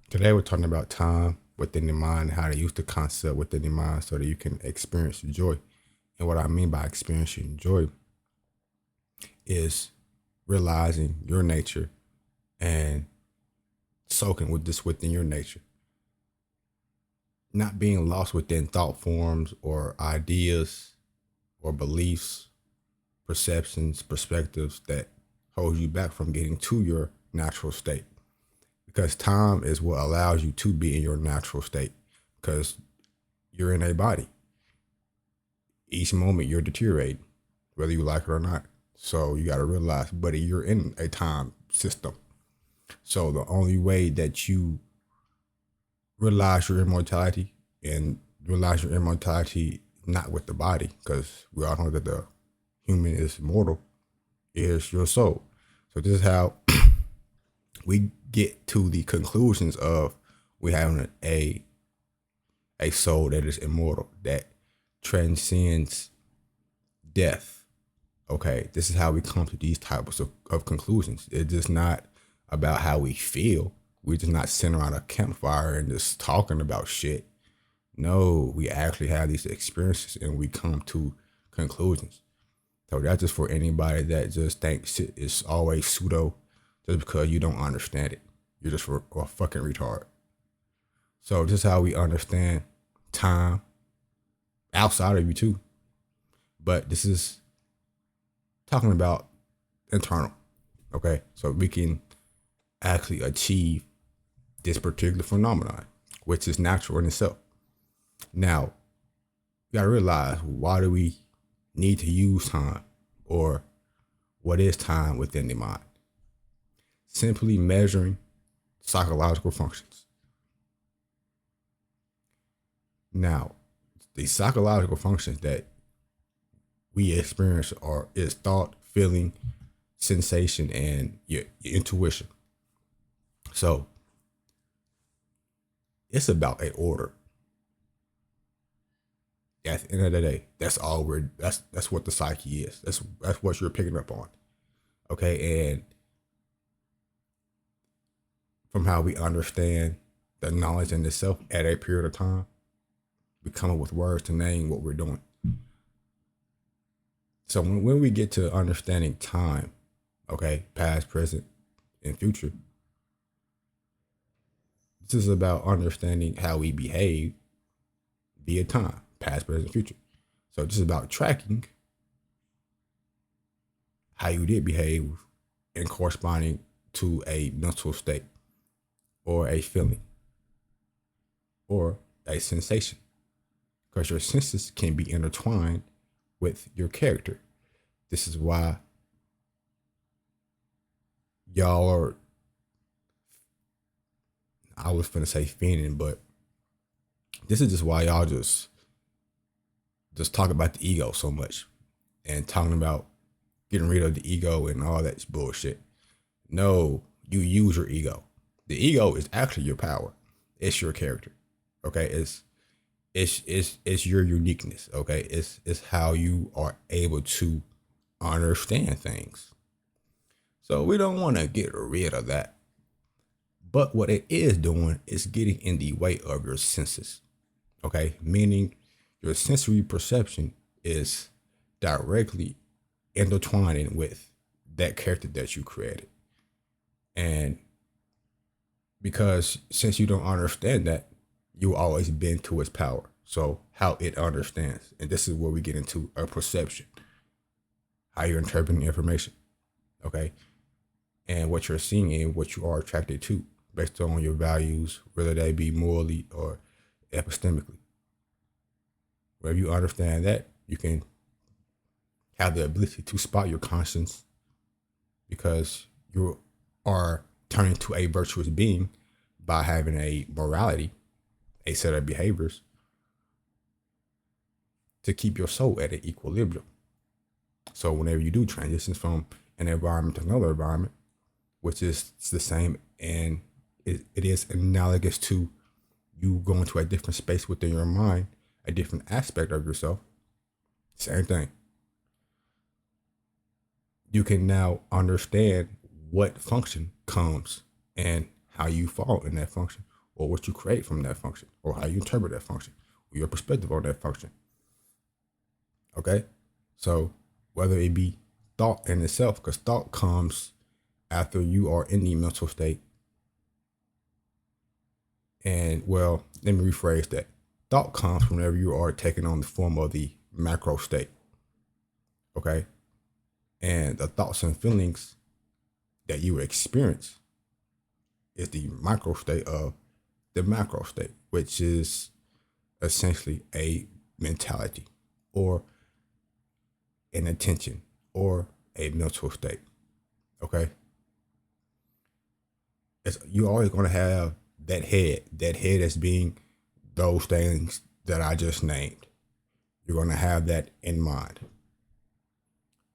Today we're talking about time within the mind, how to use the concept within the mind so that you can experience joy. And what I mean by experiencing joy is realizing your nature and soaking with this within your nature. Not being lost within thought forms or ideas or beliefs, perceptions, perspectives that hold you back from getting to your natural state. Because time is what allows you to be in your natural state. Because you're in a body. Each moment you're deteriorating, whether you like it or not. So you got to realize, buddy, you're in a time system. So the only way that you realize your immortality and realize your immortality not with the body, because we all know that the human is mortal, is your soul. So this is how we get to the conclusions of we having a soul that is immortal, that transcends death. Okay, this is how we come to these types of conclusions. It's just not about how we feel. We're just not sitting around a campfire and just talking about shit. No, we actually have these experiences and we come to conclusions. So that's just for anybody that just thinks shit is always pseudo just because you don't understand it. You're just a fucking retard. So this is how we understand time outside of you too. But this is talking about internal. Okay. So we can actually achieve this particular phenomenon, which is natural in itself. Now, you gotta realize, why do we need to use time, or what is time within the mind? Simply measuring psychological functions. Now, the psychological functions that we experience is thought, feeling, sensation, and your intuition. So it's about a order. At the end of the day, that's all that's what the psyche is. That's what you're picking up on. Okay, and from how we understand the knowledge in itself at a period of time, we come up with words to name what we're doing. So when we get to understanding time, okay, past, present, and future, this is about understanding how we behave via time, past, present, future. So this is about tracking how you did behave and corresponding to a mental state or a feeling or a sensation. Because your senses can be intertwined with your character. This is why y'all are, I was finna say fiending, but this is just why y'all just talk about the ego so much and talking about getting rid of the ego and all that bullshit. No, you use your ego. The ego is actually your power. It's your character. Okay, it's your uniqueness. Okay, it's how you are able to understand things. So we don't want to get rid of that. But what it is doing is getting in the way of your senses. Okay, meaning your sensory perception is directly intertwining with that character that you created. And because since you don't understand that, you always bend to its power. So how it understands. And this is where we get into a perception. How you're interpreting information. Okay. And what you're seeing and what you are attracted to based on your values, whether they be morally or epistemically. Wherever you understand that, you can have the ability to spot your conscience because you are turning to a virtuous being by having a morality, a set of behaviors to keep your soul at an equilibrium. So whenever you do transition from an environment to another environment, which is the same and it is analogous to you going to a different space within your mind, a different aspect of yourself, same thing. You can now understand what function comes and how you fall in that function or what you create from that function, or how you interpret that function, or your perspective on that function. Okay? So whether it be thought in itself, because thought comes after you are in the mental state. And well, let me rephrase that. Thought comes whenever you are taking on the form of the macro state. Okay? And the thoughts and feelings that you experience is the micro state of the macro state, which is essentially a mentality or an intention or a mental state. Okay? You're always going to have that head as being those things that I just named. You're going to have that in mind.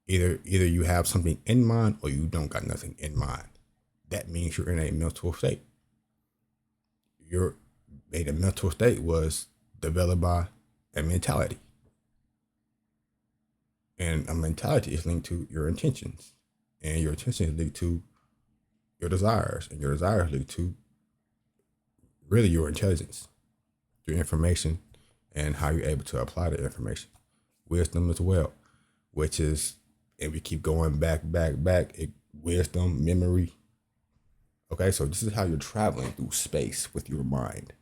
Either you have something in mind or you don't got nothing in mind. That means you're in a mental state. Your mental state was developed by a mentality. And a mentality is linked to your intentions. And your intention is linked to your desires. And your desires linked to really your intelligence, your information, and how you're able to apply the information. Wisdom as well, which is, and we keep going back, wisdom, memory. Okay, so this is how you're traveling through space with your mind.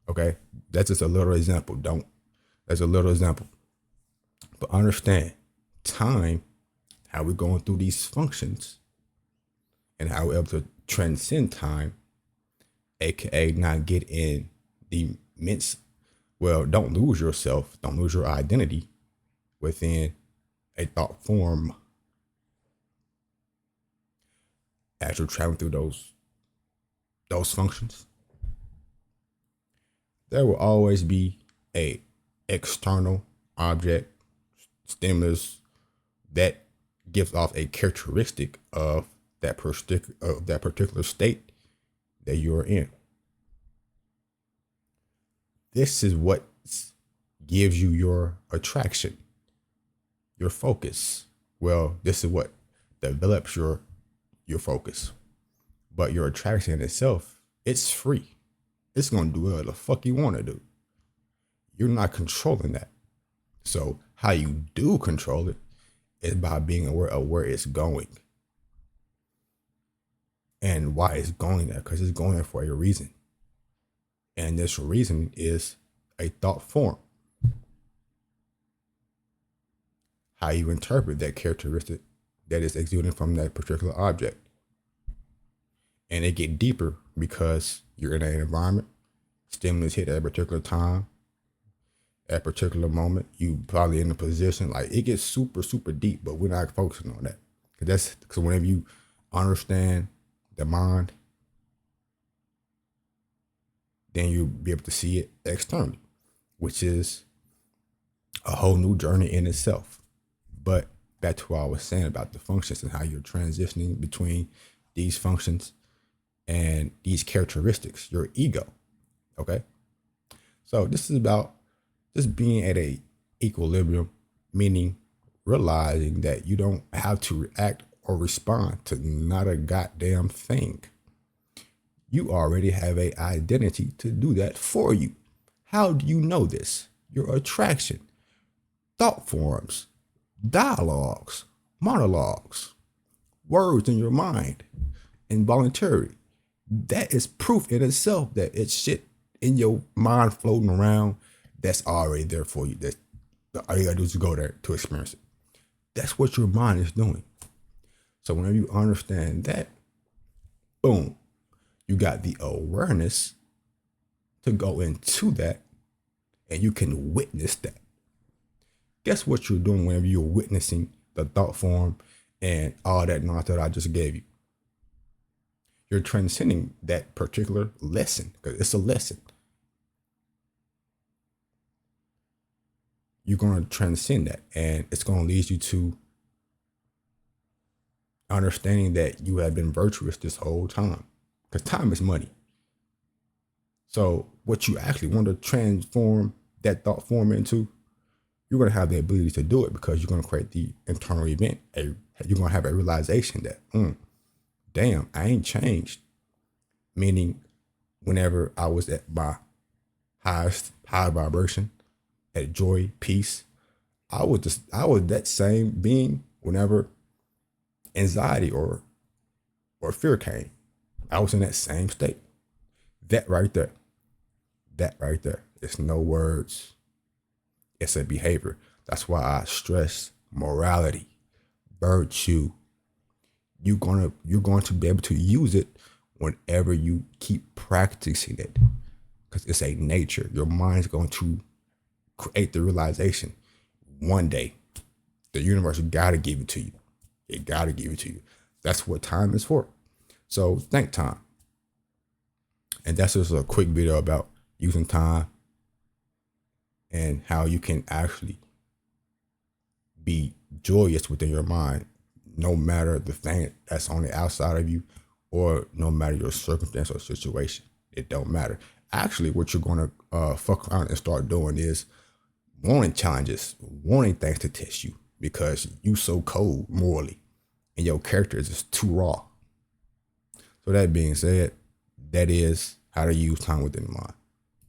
Okay, that's just a little example. That's a little example. But understand, time, how we're going through these functions, and how we're able to transcend time, aka not get in the immense, well, don't lose yourself, don't lose your identity within a thought form as you're traveling through those functions. There will always be a external object, stimulus, that gives off a characteristic of that particular state that you're in. This is what gives you your attraction, your focus. Well, this is what develops your focus. But your attraction in itself, it's free. It's going to do whatever the fuck you want to do. You're not controlling that. So how you do control it is by being aware of where it's going and why it's going there, because it's going there for a reason. And this reason is a thought form. How you interpret that characteristic that is exuding from that particular object. And it get deeper because you're in an environment, stimulus hit at a particular time, at a particular moment, you probably in a position, like it gets super, super deep, but we're not focusing on that. Because whenever you understand the mind, then you'll be able to see it externally, which is a whole new journey in itself. But back to what I was saying about the functions and how you're transitioning between these functions and these characteristics, your ego. Okay. So this is about just being at a equilibrium, meaning realizing that you don't have to react or respond to not a goddamn thing. You already have an identity to do that for you. How do you know this? Your attraction, thought forms, dialogues, monologues, words in your mind, involuntary. That is proof in itself that it's shit in your mind floating around that's already there for you. That all you gotta do is go there to experience it. That's what your mind is doing. So whenever you understand that, boom, you got the awareness to go into that, and you can witness that. Guess what you're doing whenever you're witnessing the thought form and all that nonsense that I just gave you? You're transcending that particular lesson, because it's a lesson. You're going to transcend that, and it's going to lead you to understanding that you have been virtuous this whole time, because time is money. So what you actually want to transform that thought form into, you're going to have the ability to do it, because you're going to create the internal event. You're going to have a realization that, damn, I ain't changed. Meaning whenever I was at my highest high vibration, at joy, peace, I was that same being whenever anxiety or fear came. I was in that same state. That right there. That right there. It's no words. It's a behavior. That's why I stress morality, virtue. You're going to be able to use it whenever you keep practicing it. Because it's a nature. Your mind's going to create the realization one day the universe gotta give it to you. It gotta give it to you. That's what time is for. So think time. And that's just a quick video about using time and how you can actually be joyous within your mind, no matter the thing that's on the outside of you, or no matter your circumstance or situation. It don't matter. Actually, what you're going to fuck around and start doing is wanting challenges, wanting things to test you because you so cold morally and your character is just too raw. So that being said, that is how to use time within the mind.